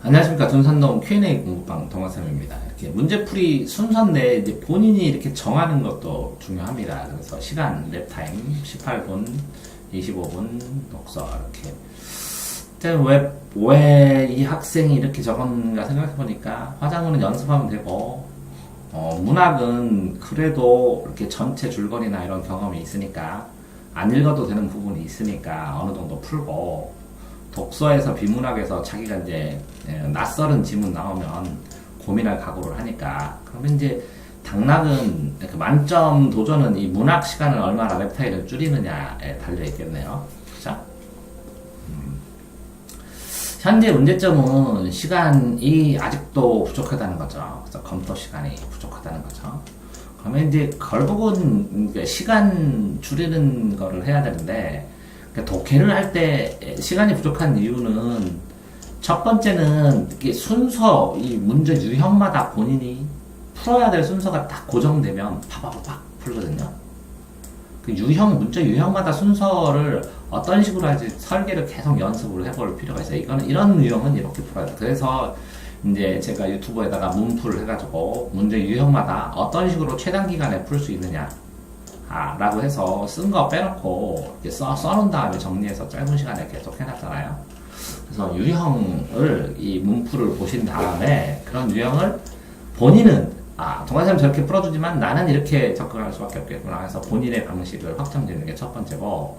안녕하십니까. 돈산동 Q&A 공부방 동화쌤입니다. 이렇게 문제풀이 순서인데 이제 본인이 이렇게 정하는 것도 중요합니다. 그래서 시간, 랩타임 18분, 25분, 독서 이렇게. 왜 이 학생이 이렇게 적었는가 생각해보니까 화장문은 연습하면 되고, 문학은 그래도 이렇게 전체 줄거리나 이런 경험이 있으니까 안 읽어도 되는 부분이 있으니까 어느 정도 풀고, 독서에서 비문학에서 자기가 이제 낯설은 지문 나오면 고민할 각오를 하니까, 그러면 이제 당락은 그 만점 도전은 이 문학 시간을 얼마나 랩타임을 줄이느냐에 달려 있겠네요. 그죠? 현재 문제점은 시간이 아직도 부족하다는 거죠. 그래서 검토 시간이 부족하다는 거죠. 그러면 이제 결국은 시간 줄이는 거를 해야 되는데, 독해를 할 때 시간이 부족한 이유는 첫 번째는 이게 순서, 이 문제 유형마다 본인이 풀어야 될 순서가 딱 고정되면 파바바박 풀거든요. 그 문제 유형마다 순서를 어떤 식으로 할지 설계를 계속 연습을 해볼 필요가 있어요. 이런 유형은 이렇게 풀어야 돼요. 그래서 이제 제가 유튜브에다가 문풀을 해가지고 문제 유형마다 어떤 식으로 최단 기간에 풀 수 있느냐 라고 해서 쓴 거 빼놓고 이렇게 써놓은 다음에 정리해서 짧은 시간에 계속 해놨잖아요. 그래서 유형을, 이 문풀을 보신 다음에 그런 유형을 본인은 동아쌤 저렇게 풀어주지만 나는 이렇게 접근할 수밖에 없겠구나 해서 본인의 방식을 확정짓는 게 첫 번째고,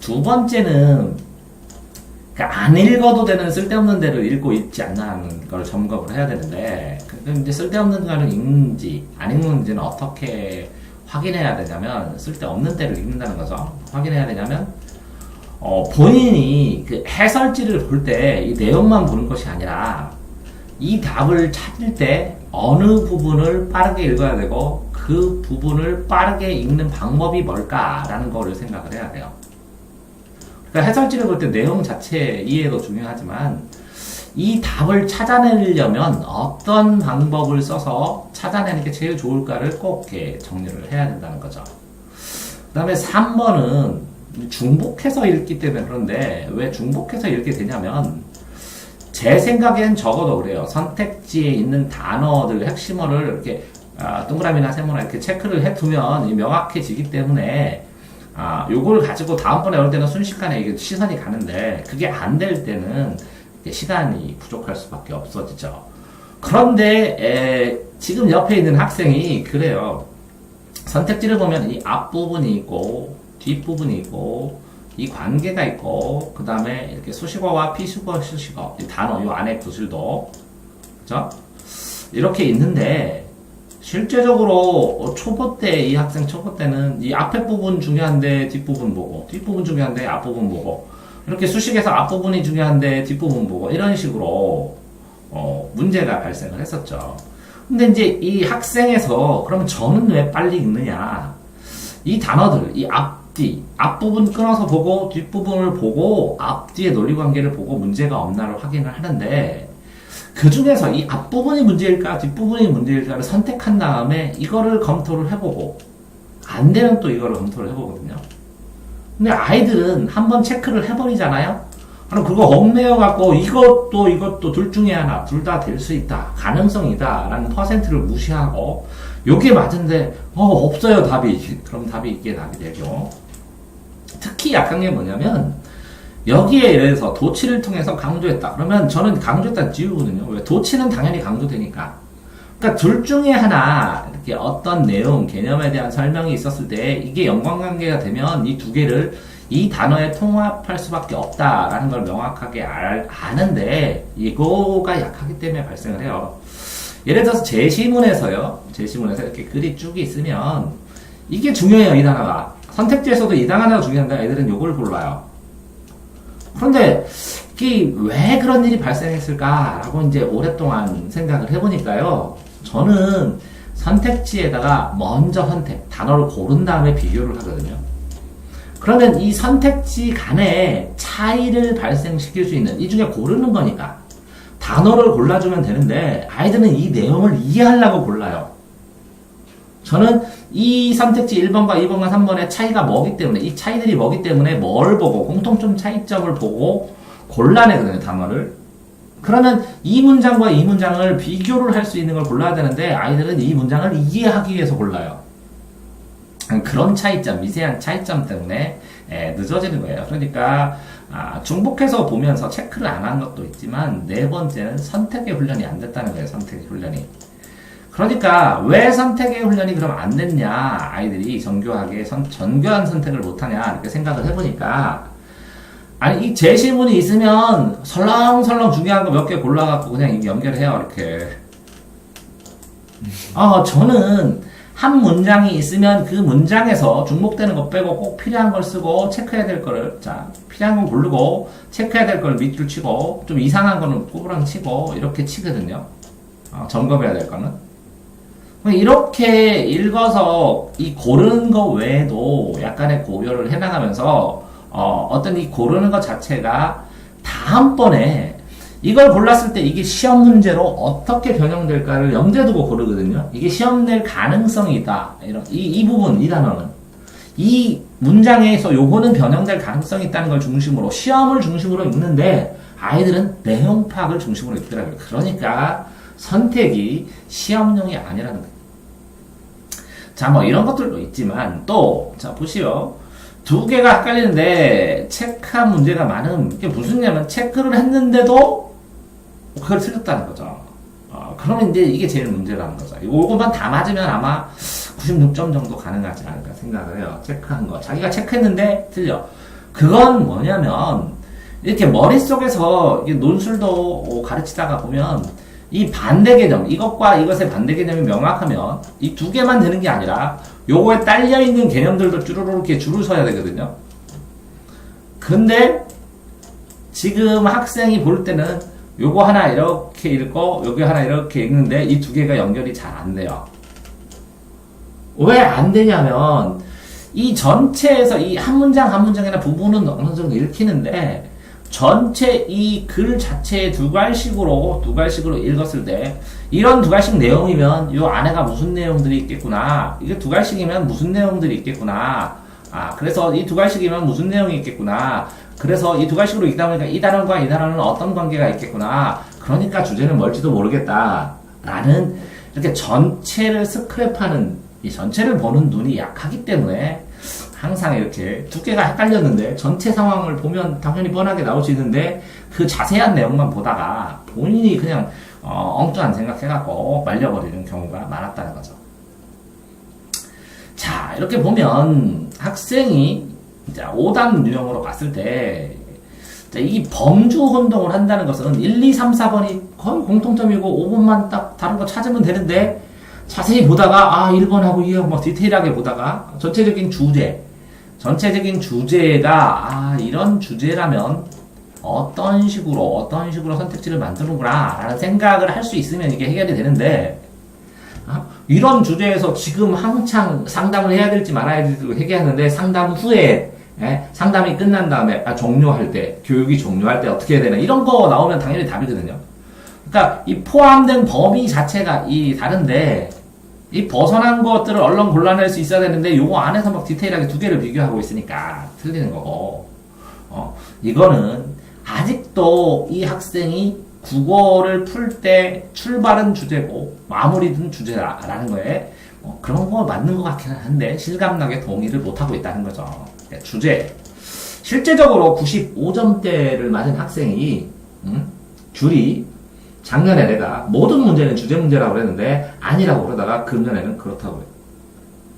두 번째는 안 읽어도 되는 쓸데없는 데를 읽고 있지 않나 하는 걸 점검을 해야 되는데, 이제 쓸데없는 거를 읽는지 안 읽는지는 어떻게 확인해야 되냐면, 쓸데없는 때를 읽는다는 거죠. 확인해야 되냐면, 본인이 그 해설지를 볼 때 이 내용만 보는 것이 아니라, 이 답을 찾을 때 어느 부분을 빠르게 읽어야 되고, 그 부분을 빠르게 읽는 방법이 뭘까라는 거를 생각을 해야 돼요. 그러니까 해설지를 볼 때 내용 자체 이해도 중요하지만, 이 답을 찾아내려면 어떤 방법을 써서 찾아내는 게 제일 좋을까를 꼭 이렇게 정리를 해야 된다는 거죠. 그 다음에 3번은 중복해서 읽기 때문에 그런데, 왜 중복해서 읽게 되냐면, 제 생각엔 적어도 그래요. 선택지에 있는 단어들, 핵심어를 이렇게 동그라미나 세모나 이렇게 체크를 해두면 명확해지기 때문에, 요걸 가지고 다음번에 올 때는 순식간에 이게 시선이 가는데, 그게 안 될 때는 시간이 부족할 수밖에 없어지죠. 그런데 지금 옆에 있는 학생이 그래요. 선택지를 보면 이 앞부분이 있고 뒷부분이 있고 이 관계가 있고, 그 다음에 이렇게 수식어와 피수거, 수식어, 이 단어, 이 안에 구슬도, 그죠? 이렇게 있는데, 실제적으로 초보 때, 이 학생 초보 때는 이 앞에 부분 중요한데 뒷부분 보고, 뒷부분 중요한데 앞부분 보고, 이렇게 수식에서 앞부분이 중요한데 뒷부분 보고, 이런 식으로 문제가 발생을 했었죠. 근데 이제 이 학생에서 그러면 저는 왜 빨리 읽느냐, 이 단어들, 이 앞부분 끊어서 보고 뒷부분을 보고 앞뒤의 논리관계를 보고 문제가 없나를 확인을 하는데, 그 중에서 이 앞부분이 문제일까 뒷부분이 문제일까를 선택한 다음에 이거를 검토를 해보고, 안 되면 또 이거를 검토를 해보거든요. 근데 아이들은 한번 체크를 해버리잖아요. 그럼 그거 얽매여갖고 이것도 둘 중에 하나, 둘 다 될 수 있다, 가능성이다 라는 퍼센트를 무시하고, 요게 맞은데 없어요 답이. 그럼 답이 이게 답이 되죠. 특히 약한 게 뭐냐면, 여기에 대해서 도치를 통해서 강조했다 그러면 저는 강조했다 지우거든요. 왜? 도치는 당연히 강조되니까. 그러니까 둘 중에 하나 이렇게 어떤 내용, 개념에 대한 설명이 있었을 때 이게 연관관계가 되면 이 두 개를 이 단어에 통합할 수밖에 없다라는 걸 명확하게 아는데, 이거가 약하기 때문에 발생을 해요. 예를 들어서 제시문에서 이렇게 글이 쭉 있으면 이게 중요해요. 이 단어가 선택지에서도 이 단어가 중요한데 애들은 요걸 골라요. 그런데 이게 왜 그런 일이 발생했을까라고 이제 오랫동안 생각을 해보니까요, 저는 선택지에다가 먼저 단어를 고른 다음에 비교를 하거든요. 그러면 이 선택지 간에 차이를 발생시킬 수 있는, 이 중에 고르는 거니까 단어를 골라주면 되는데, 아이들은 이 내용을 이해하려고 골라요. 저는 이 선택지 1번과 2번과 3번의 차이가 뭐기 때문에, 이 차이들이 뭐기 때문에 뭘 보고, 공통점 차이점을 보고 골라내거든요, 단어를. 그러면 이 문장과 이 문장을 비교를 할 수 있는 걸 골라야 되는데 아이들은 이 문장을 이해하기 위해서 골라요. 그런 차이점, 미세한 차이점 때문에 늦어지는 거예요. 그러니까 중복해서 보면서 체크를 안 한 것도 있지만 네 번째는 선택의 훈련이 안 됐다는 거예요. 선택의 훈련이. 그러니까 왜 선택의 훈련이 그럼 안 됐냐, 아이들이 정교하게 정교한 선택을 못하냐 이렇게 생각을 해보니까, 아니 이 제시문이 있으면 설렁설렁 중요한 거 몇 개 골라갖고 그냥 연결해요. 이렇게 저는 한 문장이 있으면 그 문장에서 중복되는 거 빼고 꼭 필요한 걸 쓰고 체크해야 될 거를, 자 필요한 건 고르고 체크해야 될 걸 밑줄 치고 좀 이상한 거는 꼬부랑 치고 이렇게 치거든요. 점검해야 될 거는 이렇게 읽어서 이 고르는 거 외에도 약간의 고려를 해나가면서 어떤 이 고르는 것 자체가 다음번에 이걸 골랐을 때 이게 시험 문제로 어떻게 변형될까를 염두에 두고 고르거든요. 이게 시험 낼 가능성이 있다. 이런 이 부분, 이 단어는 이 문장에서 요거는 변형될 가능성이 있다는 걸 중심으로 시험을 중심으로 읽는데 아이들은 내용 파악을 중심으로 읽더라고요. 그러니까 선택이 시험용이 아니라는 거예요. 자, 뭐 이런 것들도 있지만 또 자 보시오. 두 개가 헷갈리는데 체크한 문제가 많음. 이게 무슨 냐면 체크를 했는데도 그걸 틀렸다는 거죠. 그러면 이제 이게 제일 문제라는 거죠. 이것만 다 맞으면 아마 96점 정도 가능하지 않을까 생각을 해요. 체크한 거. 자기가 체크했는데 틀려. 그건 뭐냐면 이렇게 머릿속에서 이게 논술도 가르치다가 보면 이 반대 개념, 이것과 이것의 반대 개념이 명확하면 이 두 개만 되는 게 아니라 요거에 딸려있는 개념들도 쭈루루 이렇게 줄을 서야 되거든요. 근데 지금 학생이 볼 때는 요거 하나 이렇게 읽고 요거 하나 이렇게 읽는데 이 두 개가 연결이 잘 안 돼요. 왜 안 되냐면 이 전체에서 이 한 문장 한 문장이나 부분은 어느 정도 읽히는데 전체 이 글 자체의 두 갈식으로 읽었을 때 이런 두 갈식 내용이면 요 안에가 무슨 내용들이 있겠구나. 이게 두 갈식이면 무슨 내용들이 있겠구나. 그래서 이 두 갈식이면 무슨 내용이 있겠구나. 그래서 이 두 갈식으로 읽다 보니까 이 단원과 이 단원은 어떤 관계가 있겠구나. 그러니까 주제는 뭘지도 모르겠다. 라는 이렇게 전체를 스크랩하는 이 전체를 보는 눈이 약하기 때문에 항상 이렇게 두 개가 헷갈렸는데 전체 상황을 보면 당연히 뻔하게 나올 수 있는데 그 자세한 내용만 보다가 본인이 그냥 엉뚱한 생각해갖고 말려버리는 경우가 많았다는 거죠. 자, 이렇게 보면 학생이 이제 오답 유형으로 봤을 때 이 범주 혼동을 한다는 것은 1, 2, 3, 4번이 거의 공통점이고 5번만 딱 다른 거 찾으면 되는데 자세히 보다가 1번하고 2하고 막 디테일하게 보다가 전체적인 주제가 이런 주제라면 어떤 식으로 선택지를 만드는구나 라는 생각을 할 수 있으면 이게 해결이 되는데 이런 주제에서 지금 한창 상담을 해야 될지 말아야 될지 얘기하는데 상담 후에 상담이 끝난 다음에 종료할 때 교육이 종료할 때 어떻게 해야 되나 이런 거 나오면 당연히 답이거든요. 그러니까 이 포함된 범위 자체가 이 다른데 이 벗어난 것들을 얼른 골라낼 수 있어야 되는데 요거 안에서 막 디테일하게 두 개를 비교하고 있으니까 틀리는 거고 이거는 아직도 이 학생이 국어를 풀 때 출발은 주제고 마무리는 주제라는 거에 그런 거 맞는 것 같긴 한데 실감나게 동의를 못하고 있다는 거죠. 주제 실제적으로 95점대를 맞은 학생이 줄이 작년에 내가 모든 문제는 주제 문제라고 그랬는데 아니라고 그러다가 금년에는 그렇다고 그래요.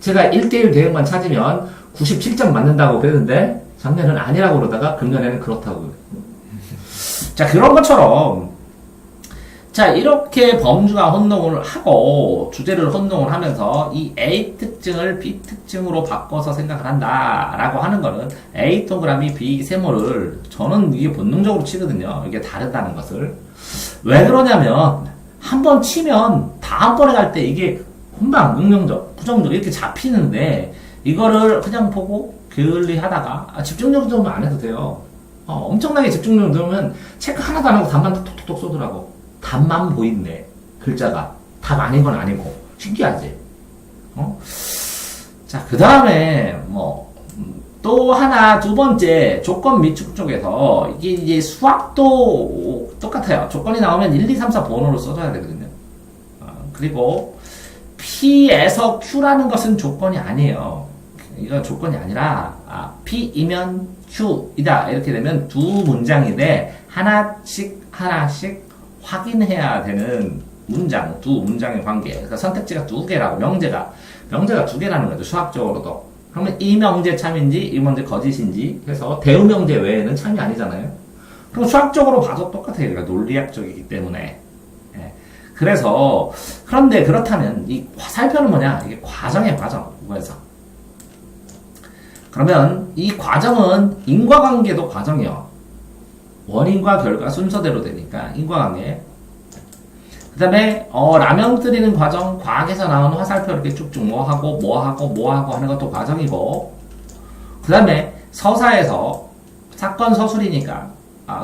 제가 1대1 대응만 찾으면 97점 맞는다고 그랬는데 작년에는 아니라고 그러다가 금년에는 그렇다고 그래요. 자, 그런 것처럼 자, 이렇게 범주가 혼동을 하고 주제를 혼동을 하면서 이 A 특징을 B 특징으로 바꿔서 생각을 한다라고 하는 거는 A 동그라미 B 세모를 저는 이게 본능적으로 치거든요. 이게 다르다는 것을. 왜 그러냐면 한 번 치면 다음번에 갈 때 이게 금방 응용적, 부정적 이렇게 잡히는데 이거를 그냥 보고 게을리 하다가 집중력 좀 안 해도 돼요. 엄청나게 집중력 들으면 체크 하나도 안 하고 답만 톡톡톡 쏘더라고. 답만 보이네. 글자가. 답 아닌 건 아니고. 신기하지? 자, 그 다음에, 또 하나, 두 번째, 조건 미축 쪽에서, 이게 이제 수학도 똑같아요. 조건이 나오면 1, 2, 3, 4 번호로 써줘야 되거든요. 그리고, P에서 Q라는 것은 조건이 아니에요. 이건 조건이 아니라, P이면 Q이다. 이렇게 되면 두 문장인데, 하나씩 확인해야 되는 문장, 두 문장의 관계. 그러니까 선택지가 두 개라고, 명제가 두 개라는 거죠. 수학적으로도. 그러면 이 명제 참인지, 이 명제 거짓인지 해서 대우명제 외에는 참이 아니잖아요. 그럼 수학적으로 봐도 똑같아요. 그러니까 논리학적이기 때문에. 예. 그래서, 그런데 그렇다면, 이 화살표는 뭐냐? 이게 과정이에요, 과정. 국어에서. 그러면 이 과정은 인과관계도 과정이요. 원인과 결과 순서대로 되니까, 인과관계. 그 다음에 라면 끓이는 과정, 과학에서 나오는 화살표 이렇게 쭉쭉 뭐 하고 하는 것도 과정이고, 그 다음에 서사에서 사건 서술이니까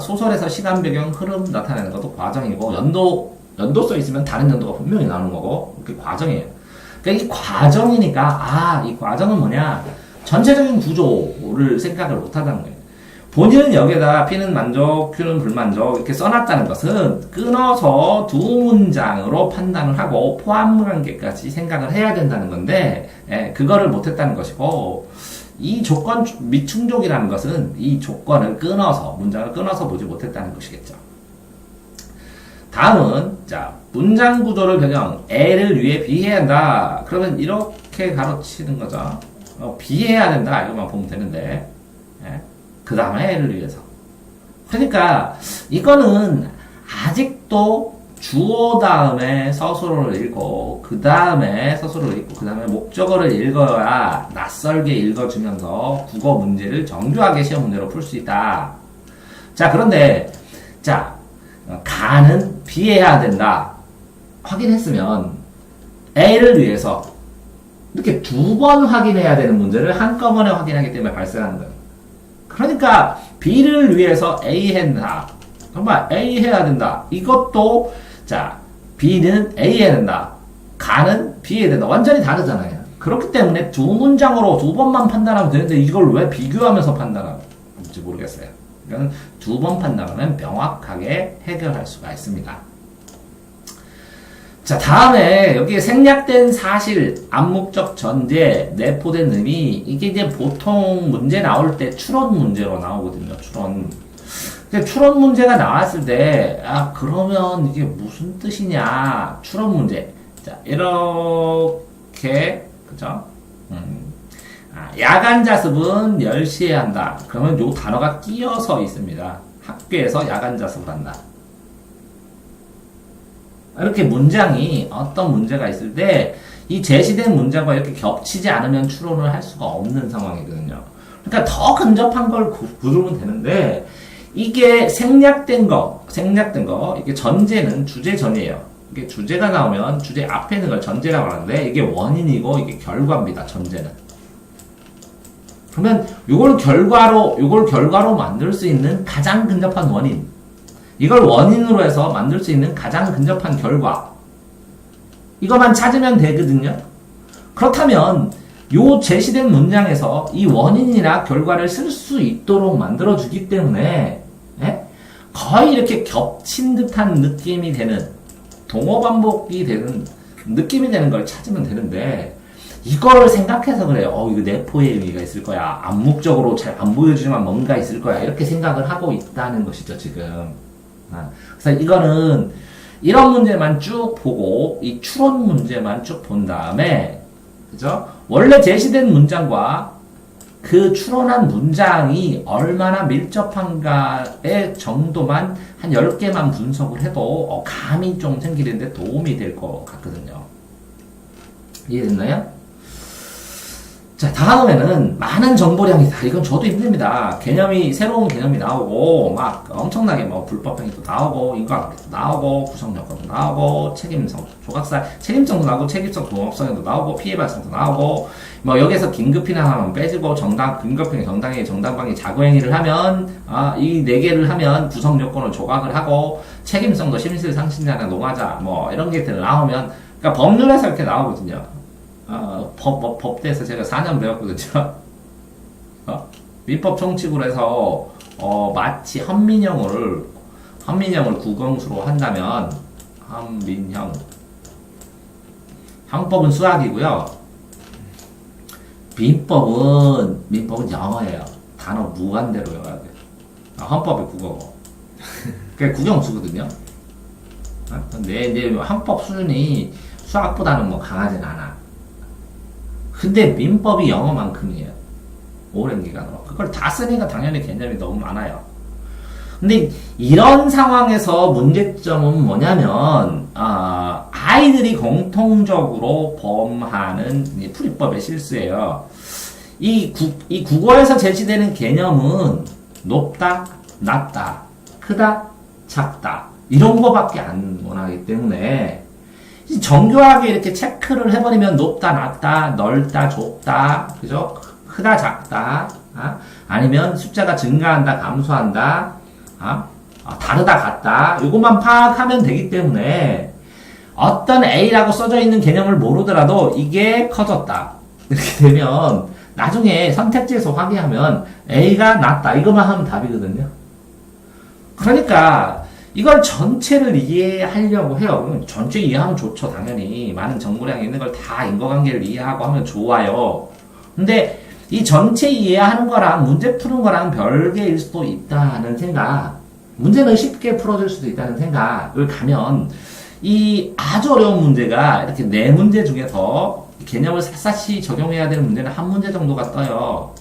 소설에서 시간 배경 흐름 나타내는 것도 과정이고, 연도 써 있으면 다른 연도가 분명히 나오는 거고, 이렇게 과정이에요. 그러니까 이 과정이니까 이 과정은 뭐냐, 전체적인 구조를 생각을 못 한다는 거예요. 본인은 여기에다 P는 만족, Q는 불만족 이렇게 써놨다는 것은 끊어서 두 문장으로 판단을 하고 포함관계까지 생각을 해야 된다는 건데, 그거를 못했다는 것이고, 이 조건 미충족이라는 것은 이 조건을 끊어서, 문장을 끊어서 보지 못했다는 것이겠죠. 다음은, 자, 문장 구조를 변형, A를 위해 B해야 한다. 그러면 이렇게 가로치는 거죠. B해야 된다. 이것만 보면 되는데, 그 다음에 L을 위해서. 그러니까 이거는 아직도 주어 다음에 서술어를 읽고 그 다음에 서술어를 읽고 그 다음에 목적어를 읽어야 낯설게 읽어주면서 국어 문제를 정교하게 시험 문제로 풀 수 있다. 자, 그런데 자, 가는 비해야 된다. 확인했으면 A를 위해서 이렇게 두 번 확인해야 되는 문제를 한꺼번에 확인하기 때문에 발생하는 거예요. 그러니까 B를 위해서 A 한다. 정말 A 해야 된다. 이것도 자, B는 A 해야 된다. 가는 B 해야 된다. 완전히 다르잖아요. 그렇기 때문에 두 문장으로 두 번만 판단하면 되는데 이걸 왜 비교하면서 판단하는지 모르겠어요. 이건 두 번 판단하면 명확하게 해결할 수가 있습니다. 자, 다음에 여기 생략된 사실, 암묵적 전제, 내포된 의미, 이게 이제 보통 문제 나올 때 추론 문제로 나오거든요. 추론. 근데 추론 문제가 나왔을 때, 그러면 이게 무슨 뜻이냐? 추론 문제. 자, 이렇게, 그죠? 야간 자습은 10시에 한다. 그러면 요 단어가 끼어서 있습니다. 학교에서 야간 자습을 한다. 이렇게 문장이 어떤 문제가 있을 때 이 제시된 문장과 이렇게 겹치지 않으면 추론을 할 수가 없는 상황이거든요. 그러니까 더 근접한 걸 고르면 되는데 이게 생략된 거, 이게 전제는 주제 전이에요. 이게 주제가 나오면 주제 앞에 있는 걸 전제라고 하는데 이게 원인이고 이게 결과입니다. 전제는. 그러면 이걸 결과로 만들 수 있는 가장 근접한 원인. 이걸 원인으로 해서 만들 수 있는 가장 근접한 결과. 이것만 찾으면 되거든요. 그렇다면 요 제시된 문장에서 이 원인이나 결과를 쓸 수 있도록 만들어주기 때문에 거의 이렇게 겹친 듯한 느낌이 되는 동어 반복이 되는 느낌이 되는 걸 찾으면 되는데 이걸 생각해서 그래요. 이거 내포의 의미가 있을 거야. 암묵적으로 잘 안 보여주지만 뭔가 있을 거야. 이렇게 생각을 하고 있다는 것이죠, 지금. 그래서 이거는 이런 문제만 쭉 보고 이 추론 문제만 쭉 본 다음에 그죠? 원래 제시된 문장과 그 추론한 문장이 얼마나 밀접한가의 정도만 한 10개만 분석을 해도 감이 좀 생기는데 도움이 될 것 같거든요. 이해됐나요? 자, 다음에는 많은 정보량이다. 이건 저도 힘듭니다. 새로운 개념이 나오고, 막 엄청나게 불법행위도 나오고, 인과관계도 나오고, 구성요건도 나오고, 책임성, 조각사, 책임성도 나오고, 책임성, 동업성도 나오고, 피해 발생도 나오고, 여기서 긴급히나 하면 빼지고, 긴급행위, 정당방위, 자구행위를 하면, 이 4개를 하면 구성요건을 조각을 하고, 책임성도 심실상신자나 농하자, 이런 게 나오면, 그러니까 법률에서 이렇게 나오거든요. 법대에서 제가 4년 배웠거든요. 민법 총칙으로 해서 마치 헌민형을 국영수로 한다면 헌민형 형법은 수학이고요. 민법은 영어예요. 단어 무한대로 외워야 돼. 헌법이 국어고. 그게 국영수거든요. 근데 이제 헌법 수준이 수학보다는 뭐 강하진 않아. 근데 민법이 영어만큼이에요. 오랜 기간으로. 그걸 다 쓰니까 당연히 개념이 너무 많아요. 근데 이런 상황에서 문제점은 뭐냐면 아이들이 공통적으로 범하는 풀이법의 실수예요. 이 국어에서 제시되는 개념은 높다, 낮다, 크다, 작다 이런 거밖에 안 원하기 때문에 정교하게 이렇게 체크를 해버리면 높다, 낮다, 넓다, 좁다, 그죠? 크다, 작다, 아니면 숫자가 증가한다, 감소한다, 다르다, 같다, 이것만 파악하면 되기 때문에 어떤 A라고 써져 있는 개념을 모르더라도 이게 커졌다. 이렇게 되면 나중에 선택지에서 확인하면 A가 낫다. 이것만 하면 답이거든요. 그러니까 이걸 전체를 이해하려고 해요. 전체 이해하면 좋죠. 당연히 많은 정보량이 있는 걸 다 인과관계를 이해하고 하면 좋아요. 근데 이 전체 이해하는 거랑 문제 푸는 거랑 별개일 수도 있다는 생각, 문제는 쉽게 풀어줄 수도 있다는 생각을 가면 이 아주 어려운 문제가 이렇게 네 문제 중에서 개념을 샅샅이 적용해야 되는 문제는 한 문제 정도가 떠요.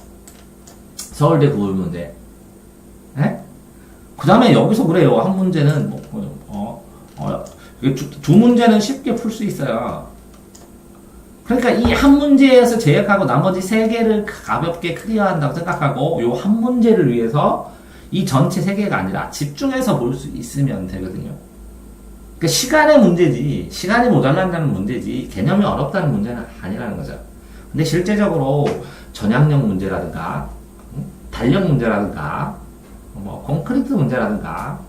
서울대 구글 문제. 그 다음에 여기서 그래요. 한 문제는 두 문제는 쉽게 풀 수 있어요. 그러니까 이 한 문제에서 제약하고 나머지 세 개를 가볍게 클리어한다고 생각하고 요 한 문제를 위해서 이 전체 세 개가 아니라 집중해서 볼 수 있으면 되거든요. 그러니까 시간의 문제지, 시간이 모자란다는 문제지 개념이 어렵다는 문제는 아니라는 거죠. 근데 실제적으로 전향력 문제라든가 달력 문제라든가 뭐 콘크리트 문제라든가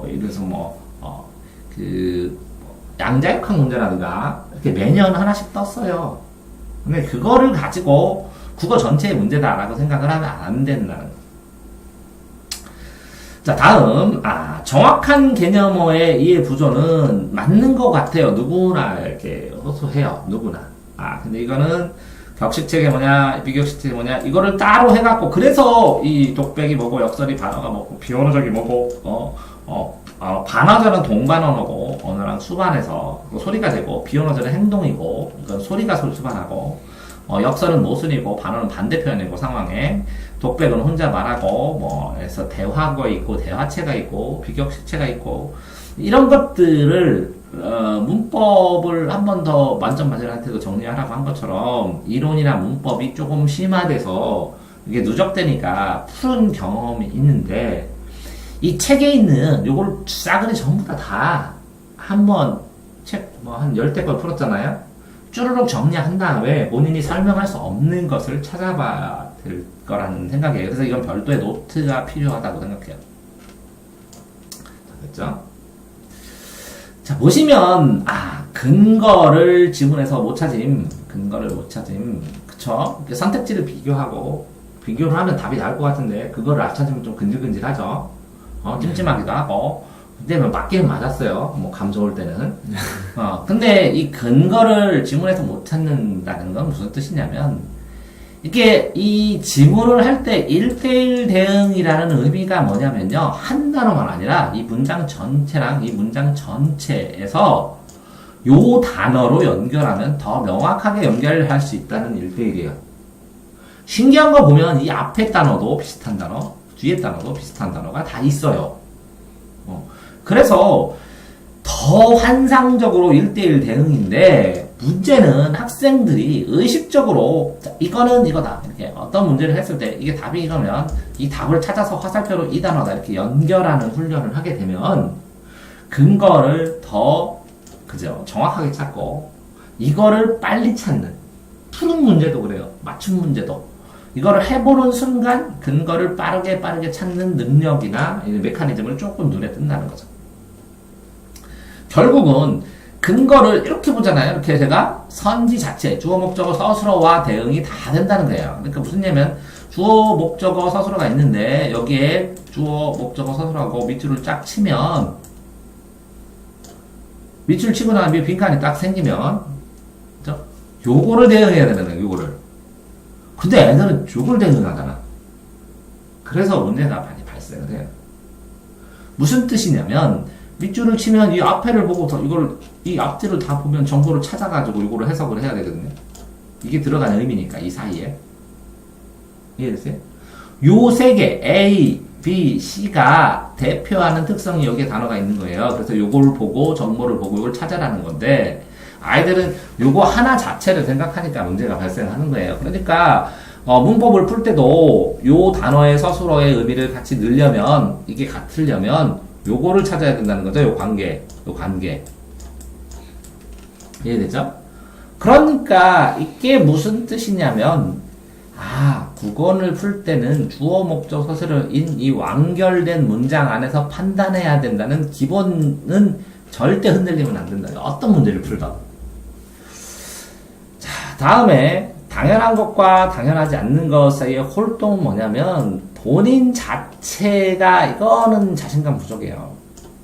예를 들어서 양자역학 문제라든가 이렇게 매년 하나씩 떴어요. 근데 그거를 가지고 국어 전체의 문제다라고 생각을 하면 안 된다는 거예요. 자, 다음 정확한 개념어의 이해 구조는 맞는 것 같아요. 누구나 이렇게 호소해요. 누구나. 근데 이거는 격식책이 뭐냐, 비격식책이 뭐냐, 이거를 따로 해갖고, 그래서 이 독백이 뭐고, 역설이 반어가 뭐고, 비언어적이 뭐고, 반어절은 동반언어고, 언어랑 수반해서, 소리가 되고, 비언어절은 행동이고, 이건 소리가 수반하고, 역설은 모순이고, 반어는 반대표현이고, 상황에, 독백은 혼자 말하고, 해서 대화가 있고, 대화체가 있고, 비격식체가 있고, 이런 것들을 문법을 한 번 더 만점만점한테도 정리하라고 한 것처럼 이론이나 문법이 조금 심화돼서 이게 누적되니까 푸른 경험이 있는데 이 책에 있는 요걸 싸그리 전부 다 한번 책 한 10대 걸 풀었잖아요. 쭈르륵 정리한 다음에 본인이 설명할 수 없는 것을 찾아봐야 될 거라는 생각이에요. 그래서 이건 별도의 노트가 필요하다고 생각해요. 됐죠? 자, 보시면, 근거를 지문에서 못 찾음. 그쵸? 선택지를 비교를 하면 답이 나올 것 같은데, 그거를 안 찾으면 좀 근질근질하죠? 찜찜하기도 하고, 근데 맞기는 맞았어요. 감 좋을 때는. 근데 이 근거를 지문에서 못 찾는다는 건 무슨 뜻이냐면, 이게 이 지문을 할 때 1대1 대응이라는 의미가 뭐냐면요. 한 단어만 아니라 이 문장 전체랑 이 문장 전체에서 요 단어로 연결하면 더 명확하게 연결할 수 있다는 1대1이에요. 신기한 거 보면 이 앞에 단어도 비슷한 단어, 뒤에 단어도 비슷한 단어가 다 있어요. 그래서 더 환상적으로 1대1 대응인데 문제는 학생들이 의식적으로 이거는 이거다 이렇게 어떤 문제를 했을 때 이게 답이 이거면 이 답을 찾아서 화살표로 이 단어다 이렇게 연결하는 훈련을 하게 되면 근거를 더 정확하게 찾고 이거를 빨리 찾는 푸는 문제도 그래요. 맞춤 문제도 이거를 해보는 순간 근거를 빠르게 찾는 능력이나 메커니즘을 조금 눈에 띈다는 거죠. 결국은 근거를 이렇게 보잖아요. 이렇게 제가 선지 자체, 주어, 목적어, 서술어와 대응이 다 된다는 거예요. 그러니까 무슨 얘기냐면 주어, 목적어, 서술어가 있는데 여기에 주어, 목적어, 서술어하고 밑줄을 쫙 치면 밑줄 치고 나면 빈칸이 딱 생기면 그죠? 요거를 대응해야 되는 요거를. 근데 애들은 요걸 대응하잖아. 그래서 문제가 많이 발생을 해요. 무슨 뜻이냐면 밑줄을 치면 이 앞에를 보고 이걸 이 앞뒤를 다 보면 정보를 찾아가지고 이거를 해석을 해야 되거든요. 이게 들어가는 의미니까 이 사이에 이해되세요? 요 세 개 A, B, C가 대표하는 특성이 여기에 단어가 있는 거예요. 그래서 요걸 보고 정보를 보고 이걸 찾아라는 건데 아이들은 요거 하나 자체를 생각하니까 문제가 발생하는 거예요. 그러니까 문법을 풀 때도 요 단어의 서술어의 의미를 같이 넣으려면 이게 같으려면 요거를 찾아야 된다는 거죠. 요 관계. 이해되죠? 그러니까 이게 무슨 뜻이냐면 국어를 풀 때는 주어, 목적, 서술어인 이 완결된 문장 안에서 판단해야 된다는 기본은 절대 흔들리면 안 된다. 어떤 문제를 풀던. 자, 다음에 당연한 것과 당연하지 않는 것 사이의 홀동은 뭐냐면 본인 자체가 이거는 자신감 부족이에요.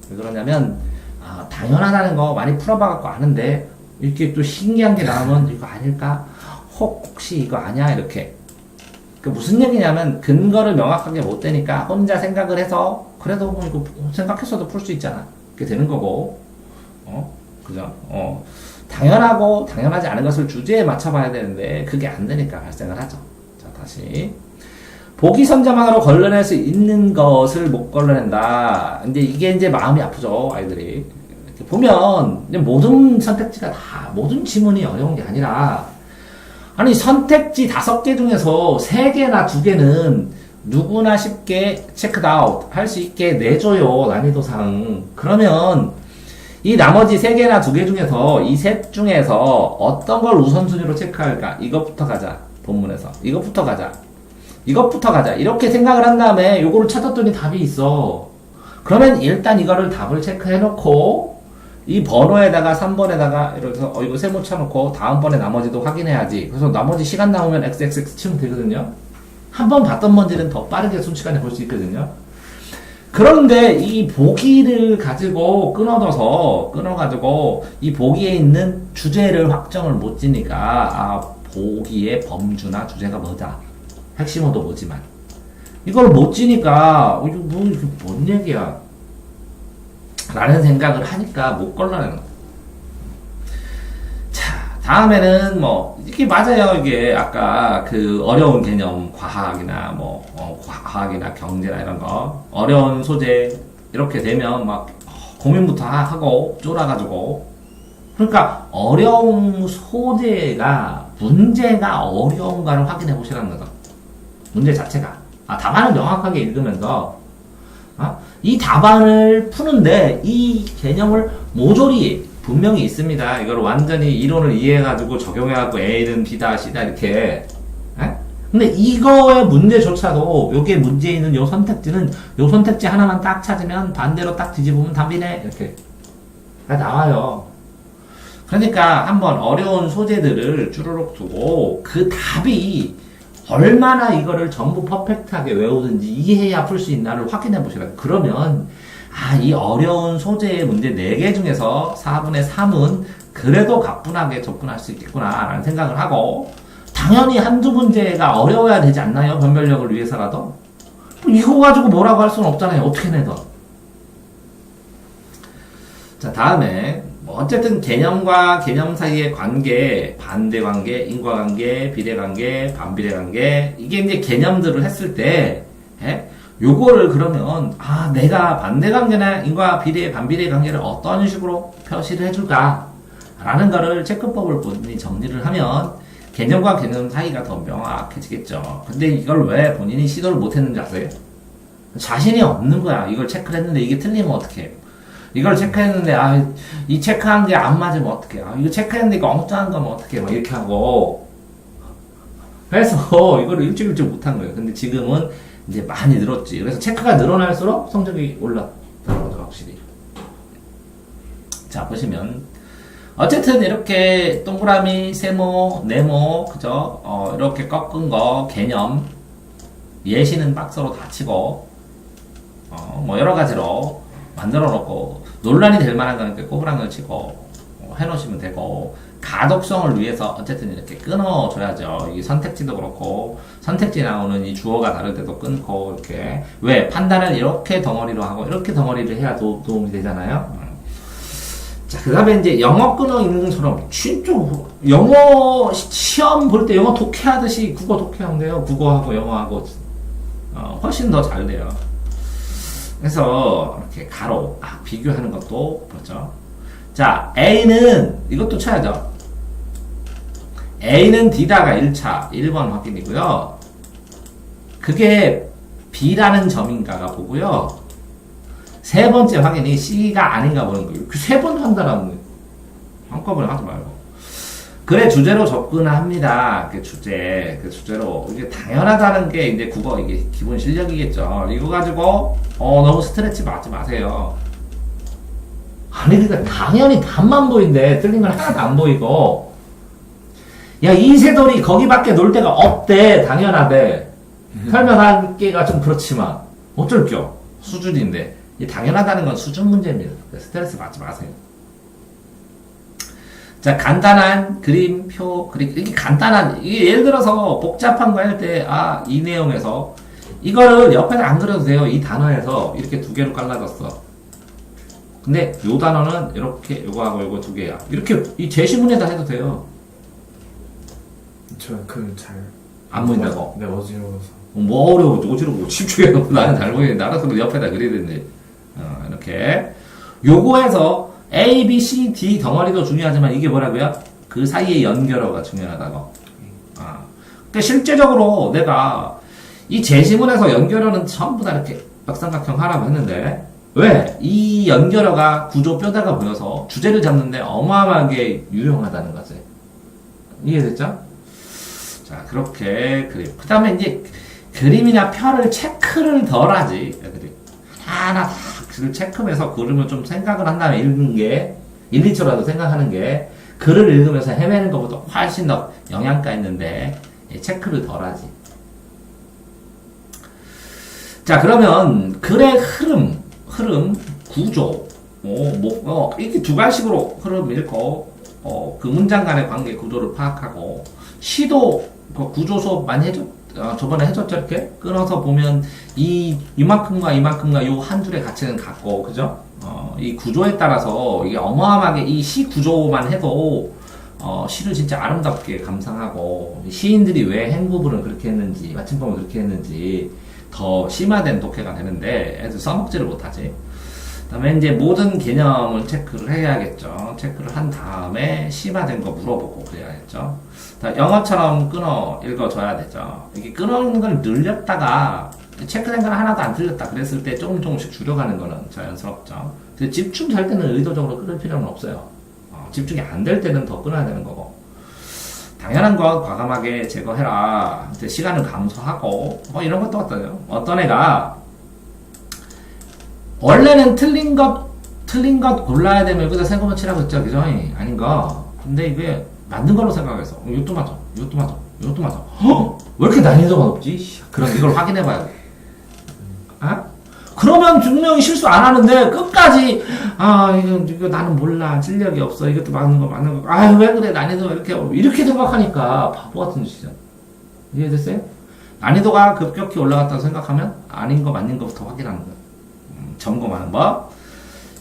왜 그러냐면 당연하다는 거 많이 풀어봐갖고 아는데 이렇게 또 신기한 게 나오면 이거 아닐까? 혹시 이거 아니야? 이렇게. 그 무슨 얘기냐면 근거를 명확하게 못 대니까 혼자 생각을 해서 그래도 뭐 이거 생각했어도 풀 수 있잖아. 그게 되는 거고. 그죠? 당연하고 당연하지 않은 것을 주제에 맞춰봐야 되는데 그게 안 되니까 발생을 하죠. 자, 다시. 보기 선자만으로 걸러낼 수 있는 것을 못 걸러낸다. 근데 이게 이제 마음이 아프죠, 아이들이. 이렇게 보면 모든 선택지가 다 모든 지문이 어려운 게 아니라 아니 선택지 5개 중에서 3개나 2개는 누구나 쉽게 체크아웃 할 수 있게 내줘요. 난이도상. 그러면 이 나머지 3개나 2개 중에서 이 셋 중에서 어떤 걸 우선순위로 체크할까? 이것부터 가자. 본문에서. 이것부터 가자. 이렇게 생각을 한 다음에 요거를 찾았더니 답이 있어. 그러면 일단 이거를 답을 체크해놓고 이 번호에다가 3번에다가 이렇게 해서 이거 세모 쳐놓고 다음번에 나머지도 확인해야지. 그래서 나머지 시간 남으면 XXX 치면 되거든요. 한 번 봤던 뭔지는 더 빠르게 순식간에 볼 수 있거든요. 그런데 이 보기를 가지고 끊어가지고 이 보기에 있는 주제를 확정을 못 지니까 보기의 범주나 주제가 뭐다. 핵심어도 뭐지만 이걸 못 지니까 이거 뭔 얘기야 라는 생각을 하니까 못 걸러내는 거예요. 자, 다음에는 이게 맞아요. 이게 아까 그 어려운 개념 과학이나 과학이나 경제나 이런 거 어려운 소재 이렇게 되면 막 고민부터 하고 쫄아가지고 그러니까 어려운 소재가 문제가 어려운가를 확인해 보시라는 거죠. 문제 자체가 답안을 명확하게 읽으면서 이 답안을 푸는데 이 개념을 모조리 분명히 있습니다. 이걸 완전히 이론을 이해해가지고 적용해갖고 A는 B다 C다 이렇게. 근데 이거의 문제조차도 여기에 문제 있는 요 선택지는 요 선택지 하나만 딱 찾으면 반대로 딱 뒤집으면 답이네 이렇게 나와요. 그러니까 한번 어려운 소재들을 쭈루룩 두고 그 답이 얼마나 이거를 전부 퍼펙트하게 외우든지 이해해야 풀 수 있나를 확인해 보시라. 그러면 이 어려운 소재의 문제 4개 중에서 4분의 3은 그래도 가뿐하게 접근할 수 있겠구나 라는 생각을 하고 당연히 한두 문제가 어려워야 되지 않나요? 변별력을 위해서라도. 이거 가지고 뭐라고 할 수는 없잖아요. 어떻게 내든. 자, 다음에 어쨌든 개념과 개념 사이의 관계, 반대관계, 인과관계, 비례관계, 반비례관계 이게 이제 개념들을 했을 때 요거를 그러면 내가 반대관계나 인과, 비례, 반비례 관계를 어떤 식으로 표시를 해줄까 라는 거를 체크법을 본인이 정리를 하면 개념과 개념 사이가 더 명확해지겠죠. 근데 이걸 왜 본인이 시도를 못했는지 아세요? 자신이 없는 거야. 이걸 체크를 했는데 이게 틀리면 어떡해. 이걸 체크했는데 이 체크한 게 안 맞으면 어떡해. 이거 체크했는데 이거 엉뚱한 거면 어떡해. 막 이렇게 하고 그래서 이거를 일찍 못한 거예요. 근데 지금은 이제 많이 늘었지. 그래서 체크가 늘어날수록 성적이 올랐다는 거죠. 확실히. 자, 보시면 어쨌든 이렇게 동그라미, 세모, 네모 그죠? 이렇게 꺾은 거 개념 예시는 박스로 다 치고, 뭐 여러 가지로 만들어 놓고, 논란이 될 만한 건 이렇게 꼬부랑 걸 치고, 해놓으시면 되고, 가독성을 위해서 어쨌든 이렇게 끊어줘야죠. 이 선택지도 그렇고, 선택지에 나오는 이 주어가 다를 때도 끊고, 이렇게. 왜? 판단을 이렇게 덩어리로 하고, 이렇게 덩어리를 해야 도움이 되잖아요. 자, 그 다음에 이제 영어 끊어 있는 것처럼, 진짜, 영어 시험 볼 때 영어 독해하듯이 국어 독해하면 돼요. 국어하고 영어하고, 훨씬 더 잘 돼요. 그래서, 이렇게 가로, 비교하는 것도, 그렇죠. 자, A는, 이것도 쳐야죠. A는 D다가 1차, 1번 확인이고요. 그게 B라는 점인가가 보고요. 세 번째 확인이 C가 아닌가 보는 거예요. 그 세 번 한다라는 거예요. 한꺼번에 하지 말고. 그래, 주제로 접근합니다. 그 주제로. 이게 당연하다는 게 이제 국어, 이게 기본 실력이겠죠. 이거 가지고, 너무 스트레치 받지 마세요. 아니, 그러니까 당연히 답만 보인대. 틀린 건 하나도 안 보이고. 야, 이세돌이 거기밖에 놀 데가 없대. 당연하대. 설명하기가 좀 그렇지만. 어쩔겨. 수준인데. 이 당연하다는 건 수준 문제입니다. 스트레스 받지 마세요. 자, 간단한 그림, 표, 이게 간단한, 이게 예를 들어서 복잡한 거 할 때, 이 내용에서, 이거를 옆에서 안 그려도 돼요. 이 단어에서 이렇게 두 개로 갈라졌어. 근데 요 단어는 이렇게, 요거하고 요거 두 개야. 이렇게, 이 제시문에다 해도 돼요. 저 잘 안 보인다고? 네, 어지러워서. 뭐 어려워, 어지러워. 집중해서 나는 잘 보이는데, 알아서 옆에다 그리든지. 이렇게. 요거에서 A, B, C, D 덩어리도 중요하지만 이게 뭐라고요? 그 사이의 연결어가 중요하다고. 그러니까 실제적으로 내가 이 제시문에서 연결어는 전부 다 이렇게 역삼각형 하라고 했는데, 왜? 이 연결어가 구조 뼈다가 보여서 주제를 잡는데 어마어마하게 유용하다는 거지. 이해됐죠? 자, 그렇게 그림. 그 다음에 이제 그림이나 표를 체크를 덜 하지. 하나 다 글을 체크해서 그림을 좀 생각을 한 다음에 읽는 게, 1, 2초라도 생각하는 게, 글을 읽으면서 헤매는 것보다 훨씬 더 영양가 있는데, 체크를 덜 하지. 자, 그러면 글의 흐름, 구조, 이렇게 두 가지식으로 흐름 읽고, 그 문장 간의 관계 구조를 파악하고, 시도, 구조 수업 많이 저번에 해줬죠, 이렇게? 끊어서 보면, 이만큼과 요 한 줄의 가치는 같고, 그죠? 이 구조에 따라서, 이게 어마어마하게 이 시 구조만 해도, 시를 진짜 아름답게 감상하고, 시인들이 왜 행부분을 그렇게 했는지, 맞춤법을 그렇게 했는지, 더 심화된 독해가 되는데, 애들 써먹지를 못하지. 그 다음에 이제 모든 개념을 체크를 해야겠죠. 체크를 한 다음에 심화된 거 물어보고 그래야겠죠. 영어처럼 끊어 읽어줘야 되죠. 이게 끊어는 걸 늘렸다가 체크된 건 하나도 안 틀렸다 그랬을 때 조금씩 줄여가는 거는 자연스럽죠. 집중 잘 때는 의도적으로 끊을 필요는 없어요. 집중이 안 될 때는 더 끊어야 되는 거고. 당연한 거 과감하게 제거해라. 시간을 감소하고 이런 것도 같아요. 어떤 애가 원래는 틀린 것 골라야 되면 여기다 생각만 치라고 했죠, 그죠? 아닌가? 근데 이게 맞는 걸로 생각해서 이것도 맞아. 왜 이렇게 난이도가 높지? 그럼 이걸 확인해봐야 돼. 그러면 분명히 실수 안 하는데 끝까지 이거 나는 몰라, 실력이 없어, 이것도 맞는 거 왜 그래, 난이도가 이렇게 생각하니까 바보 같은 짓이잖아. 이해됐어요? 난이도가 급격히 올라갔다고 생각하면 아닌 거 맞는 거부터 확인하는 거야. 점검하는 법.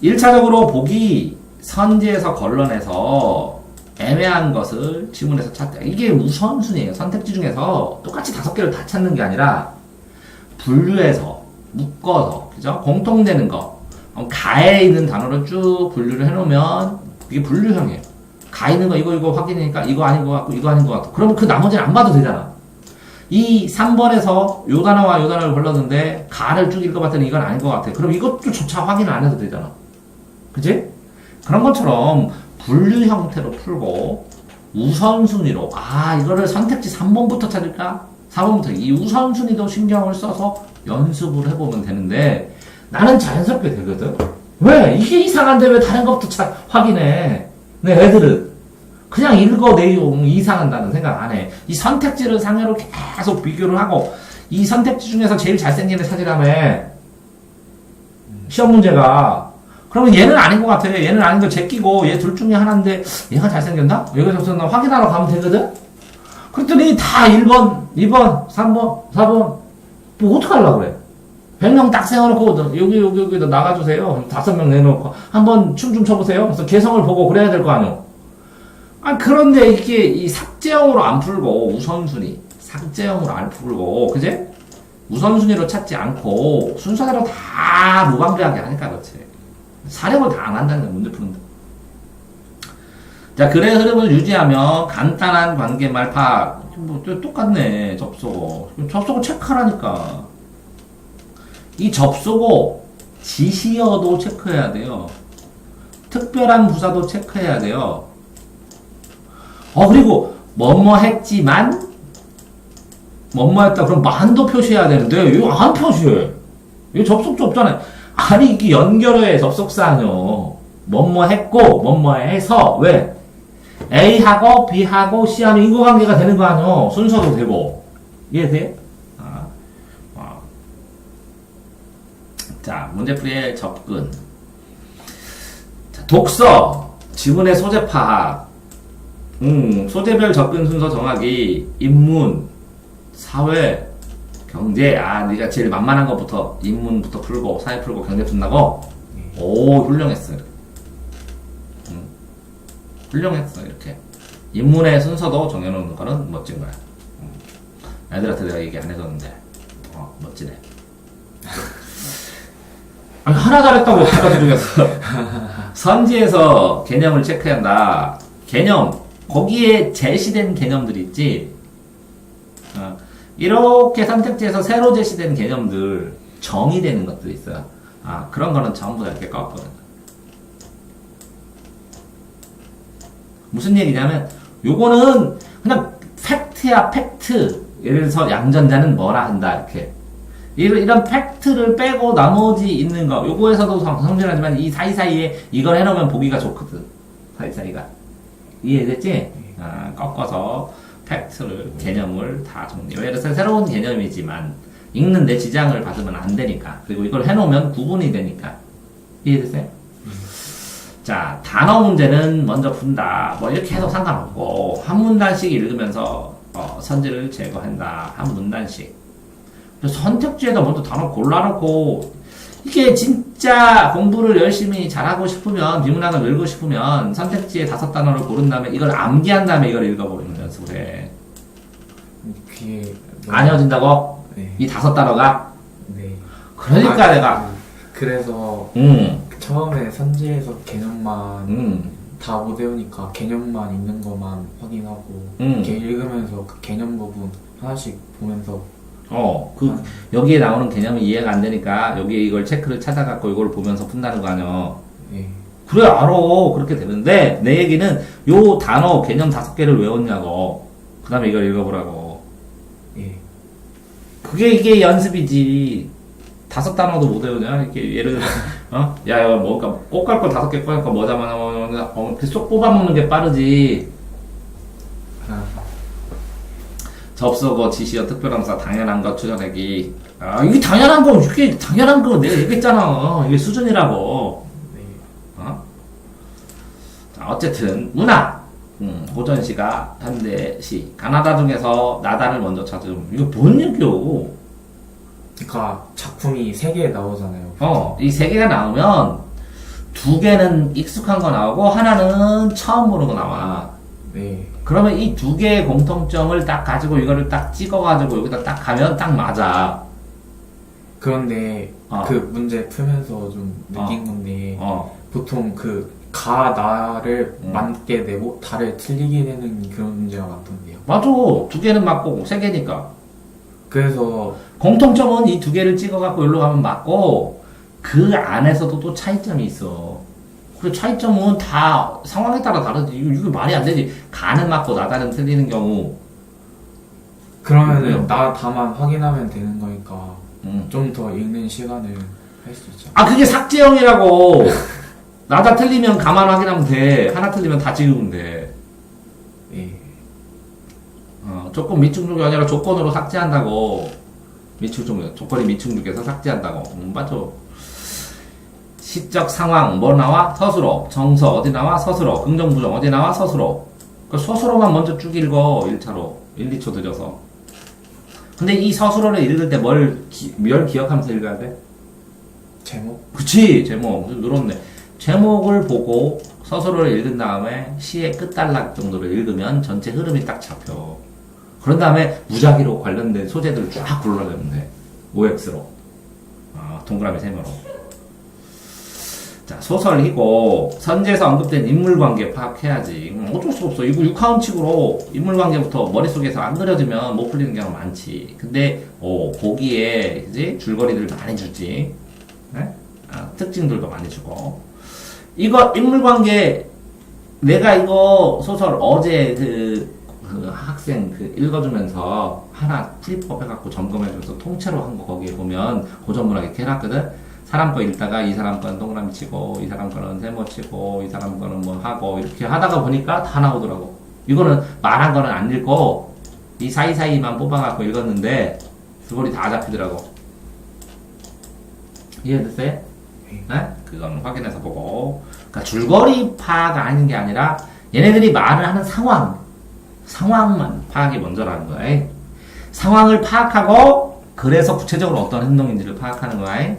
1차적으로 보기, 선지에서 걸러내서 애매한 것을 지문에서 찾다. 이게 우선순위예요. 선택지 중에서 똑같이 5개를 다 찾는 게 아니라 분류해서, 묶어서, 그죠? 공통되는 거. 가에 있는 단어를 쭉 분류를 해놓으면 이게 분류형이에요. 가 있는 거 이거 확인하니까 이거 아닌 것 같고 이거 아닌 것 같고. 그러면 그 나머지는 안 봐도 되잖아. 이 3번에서 요 단어와 요 단어를 골랐는데 가를 쭉 읽어봤더니 이건 아닌 것 같아. 그럼 이것도 조차 확인을 안 해도 되잖아. 그치? 그런 것처럼 분류 형태로 풀고 우선순위로 이거를 선택지 3번부터 찾을까? 4번부터 이 우선순위도 신경을 써서 연습을 해보면 되는데 나는 자연스럽게 되거든. 왜? 이게 이상한데 왜 다른 것부터 확인해? 내 애들은 그냥 읽어 내용 이상한다는 생각 안 해. 이 선택지를 상으로 계속 비교를 하고 이 선택지 중에서 제일 잘생긴 애 찾으라며. 시험 문제가. 그러면 얘는 아닌 것 같아. 얘는 아닌 거 제끼고 얘 둘 중에 하나인데 얘가 잘생겼나? 여기서 우선 확인하러 가면 되거든? 그랬더니 다 1번, 2번, 3번, 4번. 뭐 어떡하려고 그래? 100명 딱 세워놓고 여기 나가주세요. 5명 내놓고 한번 춤 좀 춰보세요. 그래서 개성을 보고 그래야 될 거 아니오. 아 그런데 이게 이 삭제형으로 안 풀고 우선순위 삭제형으로 안 풀고 그제? 우선순위로 찾지 않고 순서대로 다 무방비하게 하니까 그렇지. 사력을 다 안 한다는 거야 문제 푸는데. 자 글의 흐름을 유지하며 간단한 관계말 파악. 뭐 똑같네. 접속어 체크하라니까. 이 접속어 지시어도 체크해야 돼요. 특별한 부사도 체크해야 돼요. 그리고 뭐뭐 했지만 뭐뭐 했다 그럼 만도 표시해야 되는데 이거 안 표시해. 이거 접속조 없잖아요. 아니 이게 연결어의 접속사죠. 뭐뭐 했고 뭐뭐 해서 왜? A하고 B하고 C하고 인과관계가 되는 거 아니요. 순서도 되고. 이해돼? 자, 문제풀이의 접근. 자, 독서, 지문의 소재 파악, 소재별 접근 순서 정하기, 인문, 사회, 경제. 네가 제일 만만한 것부터 인문부터 풀고 사회 풀고 경제 푼다고? 오, 훌륭했어. 훌륭했어. 이렇게 인문의 순서도 정해놓는 거는 멋진 거야. 애들한테 내가 얘기 안 해줬는데 멋지네. 아니, 하나 잘했다고 어떡하지 중에서. 선지에서 개념을 체크해야 한다. 개념, 거기에 제시된 개념들 있지. 이렇게 선택지에서 새로 제시된 개념들, 정의되는 것들이 있어요. 그런 거는 전부 다 이렇게 꺾거든. 무슨 얘기냐면, 요거는 그냥 팩트야, 팩트. 예를 들어서 양전자는 뭐라 한다, 이렇게. 이런 팩트를 빼고 나머지 있는 거 요거에서도 성질하지만 이 사이사이에 이걸 해놓으면 보기가 좋거든. 사이사이가 이해됐지? 꺾어서 팩트를 개념을 다 정리. 예를 들어서 새로운 개념이지만 읽는데 지장을 받으면 안 되니까. 그리고 이걸 해놓으면 구분이 되니까. 이해됐어요? 자, 단어 문제는 먼저 푼다. 뭐 이렇게 해도 상관없고 한 문단씩 읽으면서 선지를 제거한다. 한 문단씩. 선택지에다 먼저 단어 골라놓고 이게 진짜 공부를 열심히 잘하고 싶으면 비문학을 읽고 싶으면 선택지에 5단어를 고른 다음에 이걸 암기한 다음에 이걸 읽어버리는 연습을 해. 그게 안 헤어진다고? 네. 이 5단어가? 네. 그러니까 내가 그래서 처음에 선지에서 개념만 다 못 외우니까 개념만 있는 것만 확인하고 이렇게 읽으면서 그 개념 부분 하나씩 보면서 여기에 나오는 개념이 이해가 안 되니까 여기에 이걸 체크를 찾아갖고 이걸 보면서 푼다는 거 아니야. 네. 그래 알아. 그렇게 되는데 내 얘기는 요 단어 개념 5개를 외웠냐고. 그 다음에 이걸 읽어보라고. 예. 이게 연습이지. 5단어도 못 외우냐? 이렇게 예를 들어 야 이거 뭐까 꽃갈 거 5개 꺼니까 뭐자마자 쏙 뽑아먹는 게 빠르지. 접속어, 지시어, 특별함사, 당연한 것, 추정하기. 이게 당연한 거, 이게 당연한 거 내가 얘기했잖아. 이게 수준이라고. 네. 자, 어쨌든, 문학. 고전시가 현대시. 가나다 중에서 나다를 먼저 찾음. 이거 뭔 얘기요? 그러니까 작품이 3개 나오잖아요. 이 3개가 나오면 2개는 익숙한 거 나오고 하나는 처음 보는 거 나와. 네. 그러면 이 2개의 공통점을 딱 가지고 이거를 딱 찍어가지고 여기다 딱 가면 딱 맞아. 그런데 그 문제 풀면서 좀 느낀 건데 보통 그 나를 맞게 되고 다를 틀리게 되는 그런 문제가 많던데요. 맞아. 2개는 맞고 3개니까. 그래서 공통점은 이 2개를 찍어갖고 여기로 가면 맞고 그 안에서도 또 차이점이 있어. 그 차이점은 다 상황에 따라 다르지. 이거 말이 안 되지. 가는 맞고 나다는 틀리는 경우. 그러면은 나 다만 확인하면 되는 거니까 좀 더 읽는 시간을 할 수 있죠. 그게 삭제형이라고. 나다 틀리면 가만 확인하면 돼. 하나 틀리면 다 지우면 돼. 예. 조건 밑중족이 아니라 조건으로 삭제한다고. 조건이 미충족에서 삭제한다고. 맞죠? 시적 상황 뭐 나와? 서술어. 정서 어디 나와? 서술어. 긍정 부정 어디 나와? 서술어. 그 서술어만 먼저 쭉 읽어. 1차로 1, 2초 들여서. 근데 이 서술어를 읽을 때 뭘 기억하면서 읽어야 돼? 제목? 그치, 제목. 늘었네. 제목을 보고 서술어를 읽은 다음에 시의 끝단락 정도를 읽으면 전체 흐름이 딱 잡혀. 그런 다음에 무작위로 관련된 소재들을 쫙 골라내면 돼. OX로. 동그라미 세모로. 자, 소설이고, 선지에서 언급된 인물관계 파악해야지. 어쩔 수 없어. 이거 6하원칙으로 인물관계부터 머릿속에서 안 그려지면 못 풀리는 경우가 많지. 근데, 보기에, 그지? 줄거리들 많이 주지. 네? 특징들도 많이 주고. 이거, 인물관계, 내가 이거 소설 어제 그 학생 읽어주면서 하나 프리법 해갖고 점검해줘서 통째로 한 거 거기에 보면 고전문학에 이렇게 해놨거든? 사람 거 읽다가 이 사람 거는 동그라미 치고, 이 사람 거는 세모 치고, 이 사람 거는 뭐 하고, 이렇게 하다가 보니까 다 나오더라고. 이거는 말한 거는 안 읽고, 이 사이사이만 뽑아갖고 읽었는데, 줄거리 다 잡히더라고. 이해됐어요? 네? 그건 확인해서 보고. 그러니까 줄거리 파악 아닌 게 아니라, 얘네들이 말을 하는 상황만 파악이 먼저라는 거야. 상황을 파악하고, 그래서 구체적으로 어떤 행동인지를 파악하는 거야.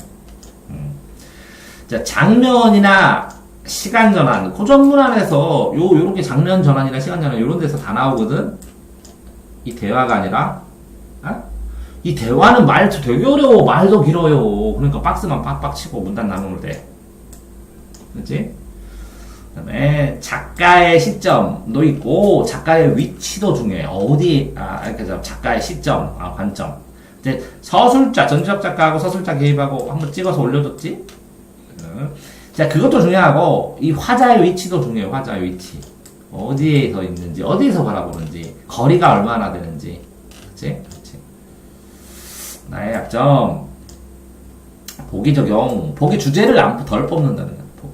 자, 장면이나 시간 전환, 고전문안에서 요렇게 장면 전환이나 시간 전환 요런 데서 다 나오거든? 이 대화가 아니라, 이 대화는 말도 되게 어려워. 말도 길어요. 그러니까 박스만 빡빡 치고 문단 나누면 돼. 그렇지? 그 다음에 작가의 시점도 있고, 작가의 위치도 중요해. 어디, 이렇게 작가의 시점, 관점. 이제 서술자, 전지적 작가하고 서술자 개입하고 한번 찍어서 올려줬지? 자, 그것도 중요하고, 이 화자의 위치도 중요해요. 화자의 위치. 어디에서 있는지, 어디에서 바라보는지, 거리가 얼마나 되는지. 그렇지? 나의 약점. 보기 적용. 보기 주제를 덜 뽑는다는 거야.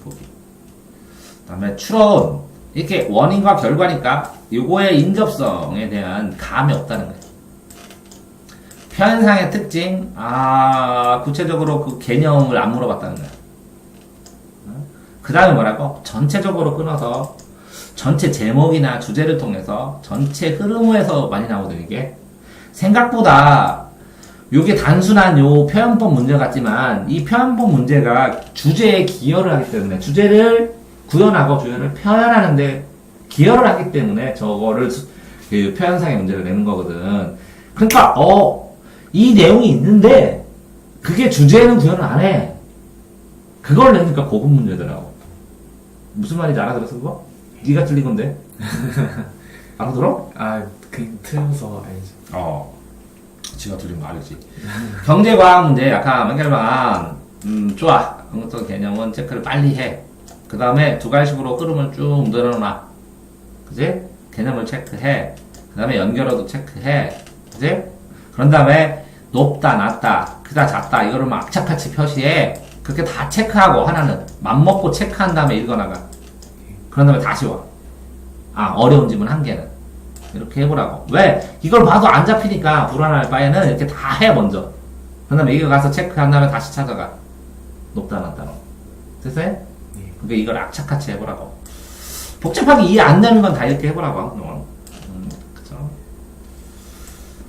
보기. 그 다음에 추론. 이렇게 원인과 결과니까, 요거의 인접성에 대한 감이 없다는 거야. 표현상의 특징, 구체적으로 그 개념을 안 물어봤다는 거야. 그 다음에 뭐라고? 전체적으로 끊어서, 전체 제목이나 주제를 통해서, 전체 흐름에서 많이 나오거든, 이게. 생각보다, 요게 단순한 요 표현법 문제 같지만, 이 표현법 문제가 주제에 기여를 하기 때문에, 주제를 구현하고 주제를 표현하는데 기여를 하기 때문에, 저거를 그 표현상의 문제를 내는 거거든. 그러니까, 이 내용이 있는데 그게 주제에는 구현을 안 해. 그걸 내니까 고급 문제더라고. 무슨 말인지 알아들었어 그거? 네가 틀린 건데. 알아들어? 그냥 틀어서 알죠. 지가 틀린 거 알지. 경제과학 문제 약한 연결만 좋아. 어떤 개념은 체크를 빨리 해. 그 다음에 두 가지식으로 흐름을 쭉 늘어놔. 그지? 개념을 체크해. 그 다음에 연결어도 체크해. 그지? 그런 다음에 높다, 낮다, 크다, 작다 이거를 막 악착같이 표시해. 그렇게 다 체크하고 하나는 맘먹고 체크한 다음에 읽어나가. 그런 다음에 다시 와. 어려운 질문 한 개는 이렇게 해보라고. 왜? 이걸 봐도 안 잡히니까 불안할 바에는 이렇게 다 해 먼저. 그런 다음에 이거 가서 체크한 다음에 다시 찾아가. 높다, 낮다. 됐어요? 네. 그러니까 이걸 악착같이 해보라고. 복잡하게 이해 안 되는 건 다 이렇게 해보라고.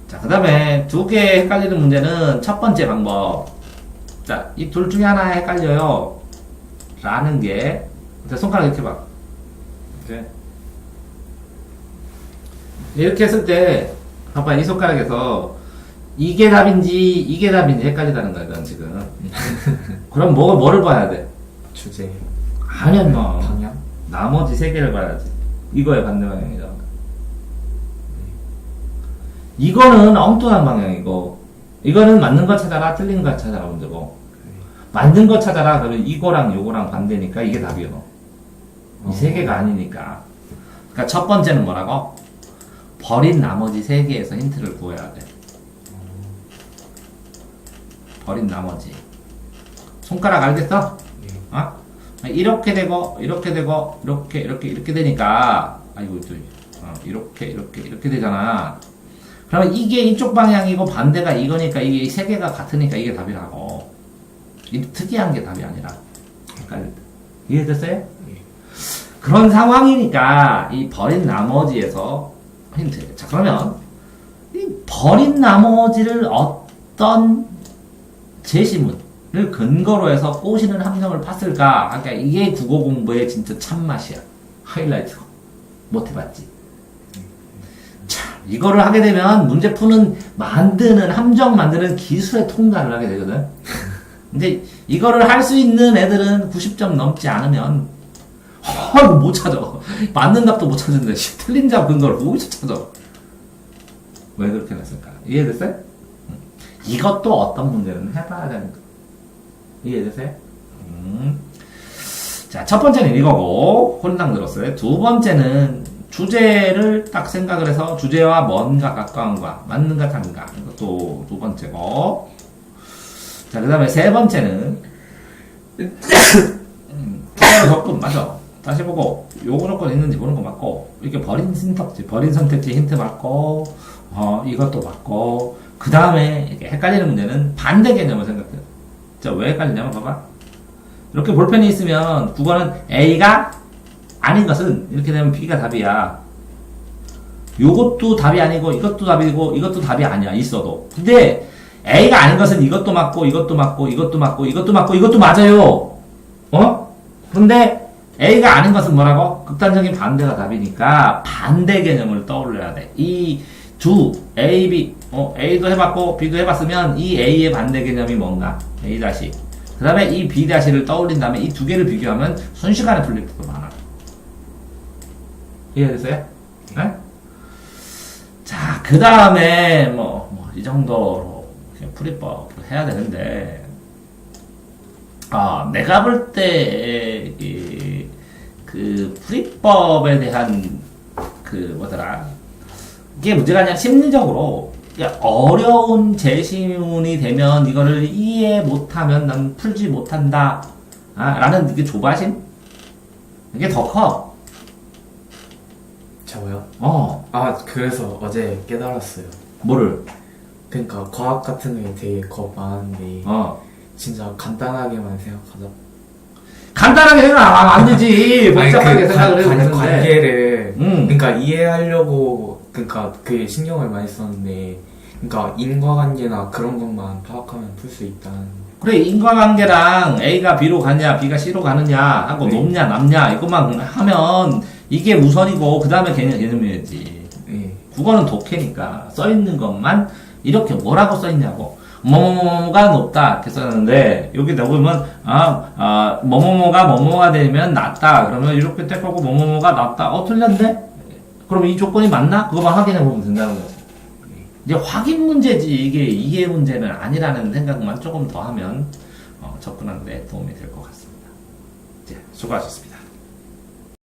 자, 그 다음에 두 개 헷갈리는 문제는 첫 번째 방법. 자, 이 둘 중에 하나 헷갈려요. 라는 게, 손가락 이렇게 봐. 이렇게 했을 때, 봐봐, 이 손가락에서 이게 답인지 헷갈리다는 거야, 넌 지금. 그럼 뭐를 봐야 돼? 주제. 아니야, 뭐. 방향? 나머지 세 개를 봐야지. 이거의 반대 방향이잖아. 이거는 엉뚱한 방향이고, 이거는 맞는 거 찾아라, 틀린 거 찾아라 문제고, 맞는 거 찾아라, 그러면 이거랑 요거랑 반대니까 이게 답이요. 이 세 개가 아니니까. 그러니까 첫 번째는 뭐라고? 버린 나머지 세 개에서 힌트를 구해야 돼. 버린 나머지. 손가락 알겠어? 이렇게 되고, 이렇게 되니까, 이렇게 되잖아. 그러면 이게 이쪽 방향이고 반대가 이거니까 이게 세 개가 같으니까 이게 답이라고. 이 특이한 게 답이 아니라. 헷갈린다. 이해됐어요? 예. 그런 상황이니까 이 버린 나머지에서 힌트. 자, 그러면 이 버린 나머지를 어떤 제시문을 근거로 해서 꼬시는 함정을 팠을까? 그러니까 이게 국어 공부의 진짜 참맛이야. 하이라이트고. 못 해봤지. 자, 이거를 하게 되면 문제 푸는, 만드는, 함정 만드는 기술에 통달을 하게 되거든. 근데 이거를 할 수 있는 애들은 90점 넘지 않으면, 이거 못 찾아. 맞는 답도 못 찾는데, 틀린 답 근거를 어디서 찾아? 왜 그렇게 됐을까? 이해됐어요? 이것도 어떤 문제는 해봐야 되는 거. 이해되세요? 자, 첫 번째는 이거고, 혼당 들었어요. 두 번째는 주제를 딱 생각을 해서 주제와 뭔가 가까운가, 맞는가, 다른가. 이것도 두 번째고. 자, 그 다음에 세 번째는, 투자로 접근, 맞아. 다시 보고, 요거 조건 있는지 보는 거 맞고, 이렇게 버린 선택지 힌트 맞고, 이것도 맞고, 그 다음에 헷갈리는 문제는 반대 개념을 생각해요. 자, 왜 헷갈리냐면 봐봐. 이렇게 볼펜이 있으면 국어는 A가 아닌 것은 이렇게 되면 B가 답이야. 요것도 답이 아니고 이것도 답이고 이것도 답이 아니야. 있어도. 근데 A가 아닌 것은 이것도 맞고 이것도 맞고 이것도 맞고 이것도 맞고 이것도 맞아요. 그런데 A가 아닌 것은 뭐라고? 극단적인 반대가 답이니까 반대 개념을 떠올려야 돼. 이 두 A, B, A도 해봤고 B도 해봤으면 이 A의 반대 개념이 뭔가? A 다시. 그 다음에 이 B 다시를 떠올린 다음에 이 두 개를 비교하면 순식간에 풀릴 때도 많아. 이해됐어요? 네? 자, 그 다음에 이 정도로 그냥 풀이법을 해야 되는데, 내가 볼 때 그 풀이법에 대한 이게 문제가 아니라 심리적으로 어려운 제시문이 되면 이거를 이해 못하면 난 풀지 못한다. 라는 이게 조바심? 이게 더 커. 저요? 그래서 어제 깨달았어요. 뭐를? 그러니까 과학 같은 게 되게 겁 많은데 진짜 간단하게만 생각하자. 간단하게 생각하면 안 되지. 복잡하게 생각을 해야 되는데. 관계를 그러니까 이해하려고 그러니까 그게 신경을 많이 썼는데, 그러니까 인과관계나 그런 것만 파악하면 풀 수 있다는. 그래, 인과관계랑 A가 B로 가냐, B가 C로 가느냐 하고 네. 높냐, 남냐 이것만 하면 이게 우선이고 그 다음에 개념이지. 네. 국어는 독해니까 써있는 것만 이렇게 뭐라고 써있냐고. 뭐뭐뭐가 높다 이렇게 써놨는데 여기 보면 뭐뭐뭐가 되면 낮다. 그러면 이렇게 떼고 뭐뭐뭐가 낮다. 틀렸네? 그럼 이 조건이 맞나? 그거만 확인해 보면 된다는 거죠. 이제 확인 문제지 이게 이해 문제는 아니라는 생각만 조금 더 하면 접근하는 데 도움이 될 것 같습니다. 수고하셨습니다.